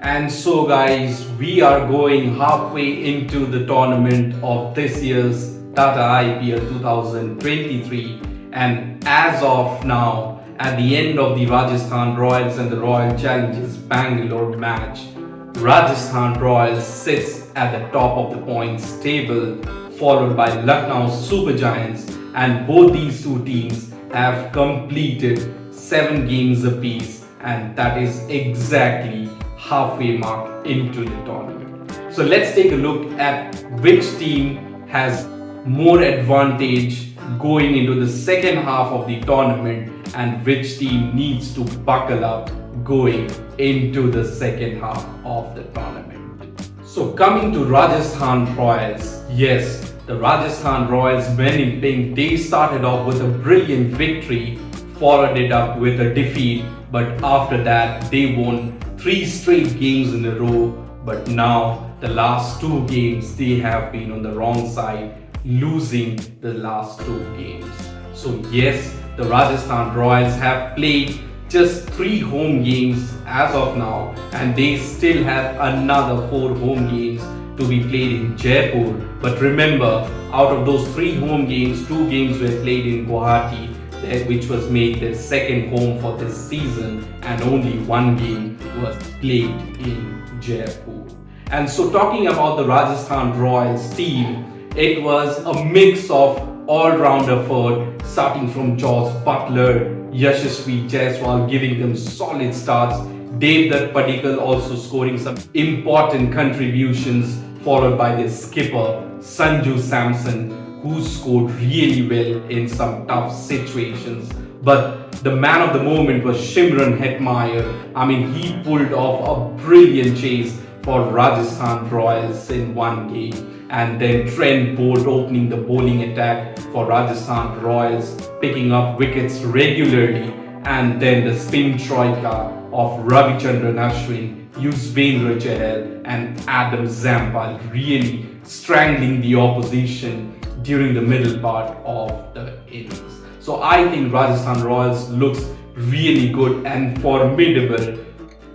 And so, guys, we are going halfway into the tournament of this year's Tata IPL 2023. And as of now, at the end of the Rajasthan Royals and the Royal Challengers Bangalore match, Rajasthan Royals sits at the top of the points table, followed by Lucknow Super Giants, and both these two teams have completed 7 games apiece, and that is exactly halfway mark into the tournament. So let's take a look at which team has more advantage going into the second half of the tournament and which team needs to buckle up going into the second half of the tournament. So coming to Rajasthan Royals, yes, the Rajasthan Royals men in pink, they started off with a brilliant victory, followed it up with a defeat, but after that they won 3 straight games in a row. But now the last 2 games they have been on the wrong side, losing the last 2 games. So yes, the Rajasthan Royals have played just 3 home games as of now, and they still have another 4 home games to be played in Jaipur. But remember, out of those 3 home games, 2 games were played in Guwahati, which was made their second home for this season, and only 1 game was played in Jaipur. And so, talking about the Rajasthan Royals team, it was a mix of all-round effort, starting from Josh Butler, Yashasvi Jaiswal giving them solid starts, Devdutt Padikkal also scoring some important contributions, followed by their skipper Sanju Samson, who scored really well in some tough situations. But the man of the moment was Shimron Hetmeyer. I mean, he pulled off a brilliant chase for Rajasthan Royals in 1 game. And then Trent Bolt opening the bowling attack for Rajasthan Royals, picking up wickets regularly. And then the spin troika of Ravichandran Ashwin, Yuzvendra Chahal and Adam Zampal really strangling the opposition during the middle part of the innings. So I think Rajasthan Royals looks really good and formidable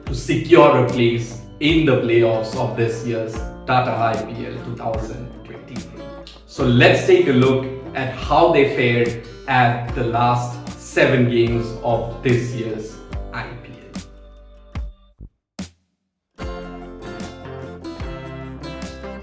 to secure a place in the playoffs of this year's Tata IPL 2023. So let's take a look at how they fared at the last 7 games of this year's IPL.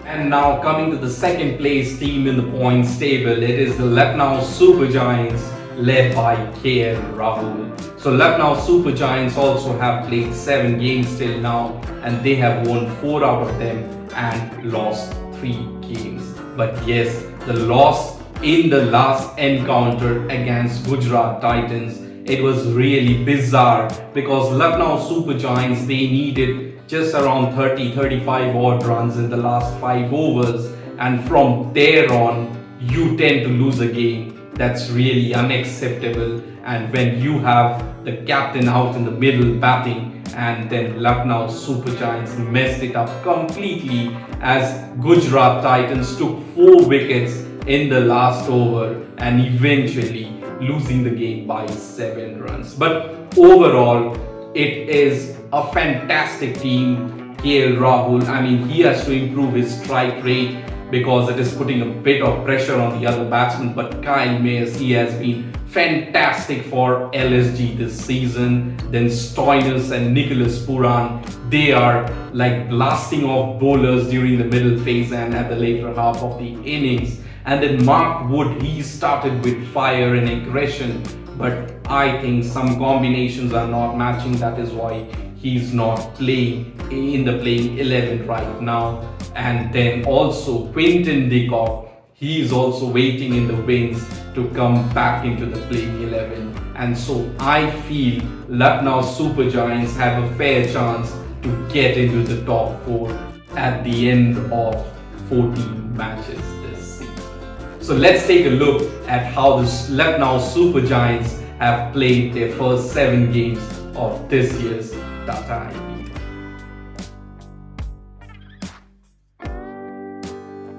And now coming to the second place team in the points table, it is the Lucknow Super Giants led by KL Rahul. So Lucknow Super Giants also have played 7 games till now, and they have won 4 out of them and lost 3 games. But yes, the loss in the last encounter against Gujarat Titans, it was really bizarre because Lucknow Super Giants, they needed just around 30-35 odd runs in the last 5 overs, and from there on you tend to lose a game. That's really unacceptable. And when you have the captain out in the middle batting, and then Lucknow Super Giants messed it up completely as Gujarat Titans took 4 wickets in the last over and eventually losing the game by 7 runs. But overall, it is a fantastic team. KL Rahul, I mean, he has to improve his strike rate because it is putting a bit of pressure on the other batsmen. But Kyle Mayers, he has been fantastic for LSG this season. Then Stoinis and Nicholas Puran, they are like blasting off bowlers during the middle phase and at the later half of the innings. And then Mark Wood, he started with fire and aggression, but I think some combinations are not matching. That is why he's not playing in the playing 11 right now. And then also Quinton de Kock, he is also waiting in the wings to come back into the playing 11. And so I feel Lucknow Super Giants have a fair chance to get into the top 4 at the end of 14 matches this season. So let's take a look at how the Lucknow Super Giants have played their first 7 games of this year's Tata IPL.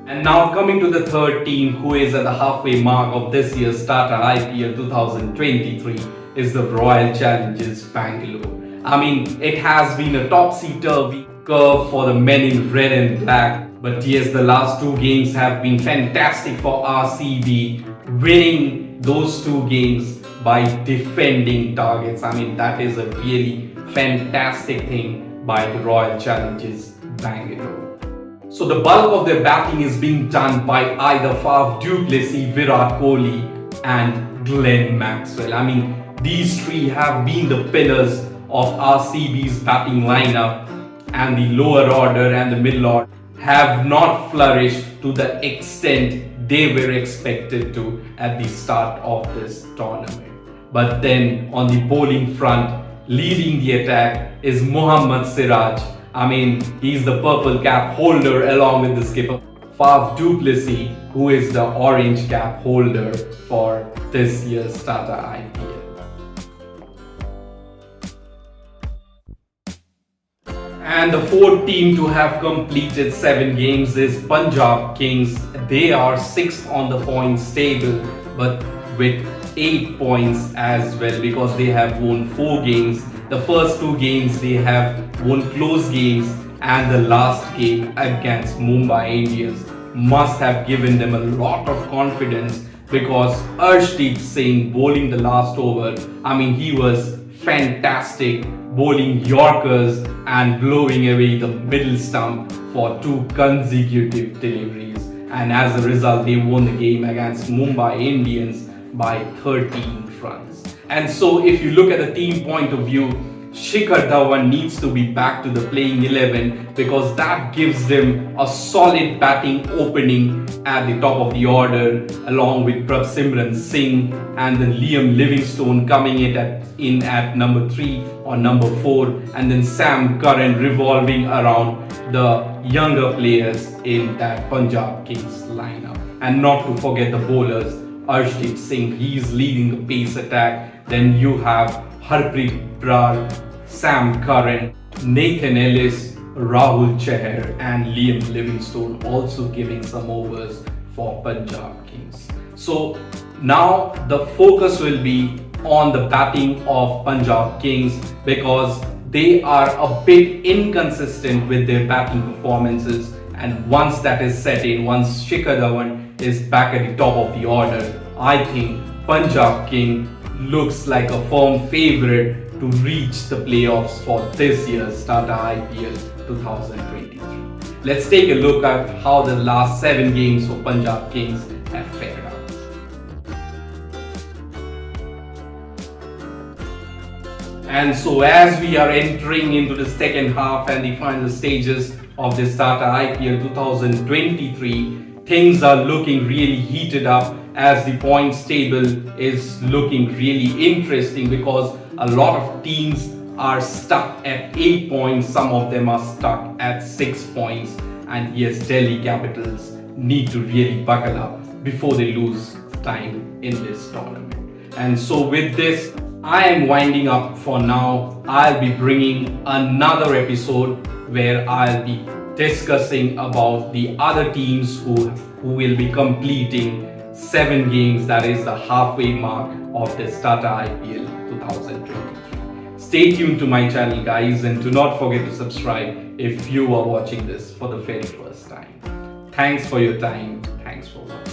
And now coming to the third team who is at the halfway mark of this year's Tata IPL 2023 is the Royal Challengers Bangalore. I mean, it has been a topsy-turvy curve for the men in red and black. But yes, the last two games have been fantastic for RCB, winning those two games by defending targets. I mean, that is a really fantastic thing by the Royal Challengers Bangalore. So the bulk of their batting is being done by either Faf du Plessis, Virat Kohli and Glenn Maxwell. I mean, these three have been the pillars of RCB's batting lineup, and the lower order and the middle order have not flourished to the extent they were expected to at the start of this tournament. But then on the bowling front, leading the attack is Mohammad Siraj. I mean, he's the purple cap holder along with the skipper Faf du Plessis, who is the orange cap holder for this year's Tata IPL. And the fourth team to have completed 7 games is Punjab Kings. They are 6th on the points table, but with 8 points as well, because they have won 4 games. The first 2 games they have won close games, and the last game against Mumbai Indians must have given them a lot of confidence, because Arshdeep Singh bowling the last over, I mean, he was fantastic, bowling Yorkers and blowing away the middle stump for 2 consecutive deliveries. And as a result, they won the game against Mumbai Indians by 13 runs. And so if you look at the team point of view, Shikhar Dhawan needs to be back to the playing 11, because that gives them a solid batting opening at the top of the order, along with Prabhsimran Singh and then Liam Livingstone coming in at number 3 or number 4, and then Sam Curran revolving around the younger players in that Punjab Kings lineup. And not to forget the bowlers, Arshdeep Singh, he is leading the pace attack. Then you have Harpreet Brar, Sam Curran, Nathan Ellis, Rahul Chahar and Liam Livingstone also giving some overs for Punjab Kings. So now the focus will be on the batting of Punjab Kings, because they are a bit inconsistent with their batting performances, and once that is set in, once Shikhar Dhawan is back at the top of the order, I think Punjab King looks like a firm favourite to reach the playoffs for this year's Tata IPL 2023. Let's take a look at how the last 7 games for Punjab Kings have fared out. And so as we are entering into the second half and the final stages of this Tata IPL 2023, things are looking really heated up, as the points table is looking really interesting, because a lot of teams are stuck at 8 points, some of them are stuck at 6 points, and yes, Delhi Capitals need to really buckle up before they lose time in this tournament. And so with this, I am winding up for now. I'll be bringing another episode where I'll be discussing about the other teams who will be completing 7 games, that is the halfway mark of this Tata IPL 2023. Stay tuned to my channel, guys, and do not forget to subscribe if you are watching this for the very first time. Thanks for your time. Thanks for watching.